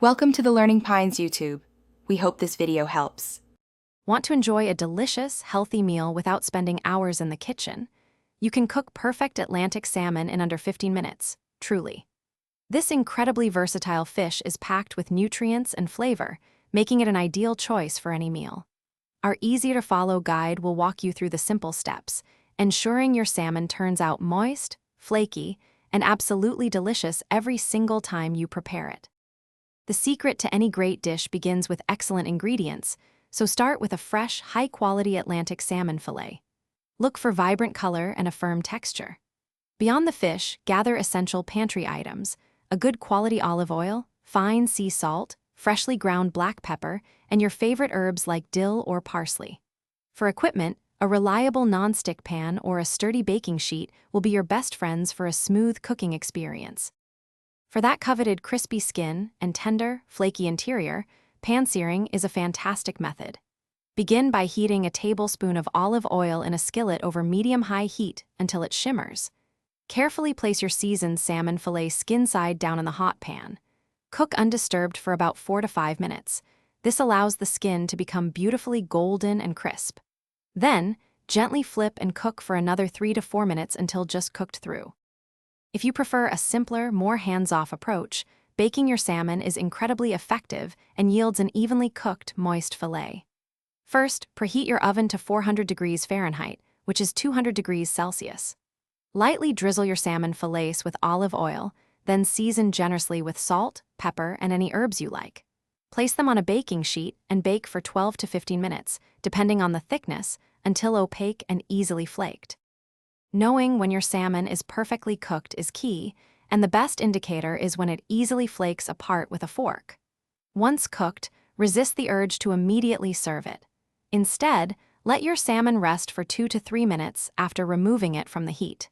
Welcome to the Learning Pines YouTube. We hope this video helps. Want to enjoy a delicious, healthy meal without spending hours in the kitchen? You can cook perfect Atlantic salmon in under 15 minutes, truly. This incredibly versatile fish is packed with nutrients and flavor, making it an ideal choice for any meal. Our easy-to-follow guide will walk you through the simple steps, ensuring your salmon turns out moist, flaky, and absolutely delicious every single time you prepare it. The secret to any great dish begins with excellent ingredients, so start with a fresh, high-quality Atlantic salmon fillet. Look for vibrant color and a firm texture. Beyond the fish, gather essential pantry items: a good quality olive oil, fine sea salt, freshly ground black pepper, and your favorite herbs like dill or parsley. For equipment, a reliable non-stick pan or a sturdy baking sheet will be your best friends for a smooth cooking experience. For that coveted crispy skin and tender, flaky interior, pan-searing is a fantastic method. Begin by heating a tablespoon of olive oil in a skillet over medium-high heat until it shimmers. Carefully place your seasoned salmon fillet skin side down in the hot pan. Cook undisturbed for about 4 to 5 minutes. This allows the skin to become beautifully golden and crisp. Then, gently flip and cook for another 3 to 4 minutes until just cooked through. If you prefer a simpler, more hands-off approach, baking your salmon is incredibly effective and yields an evenly cooked, moist fillet. First, preheat your oven to 400 degrees Fahrenheit, which is 200 degrees Celsius. Lightly drizzle your salmon fillets with olive oil, then season generously with salt, pepper, and any herbs you like. Place them on a baking sheet and bake for 12 to 15 minutes, depending on the thickness, until opaque and easily flaked. Knowing when your salmon is perfectly cooked is key, and the best indicator is when it easily flakes apart with a fork. Once cooked, resist the urge to immediately serve it. Instead, let your salmon rest for 2 to 3 minutes after removing it from the heat.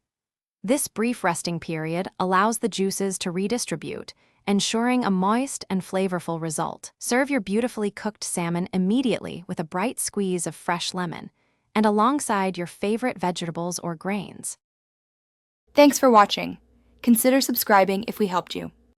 This brief resting period allows the juices to redistribute, ensuring a moist and flavorful result. Serve your beautifully cooked salmon immediately with a bright squeeze of fresh lemon, and alongside your favorite vegetables or grains. Thanks for watching. Consider subscribing if we helped you.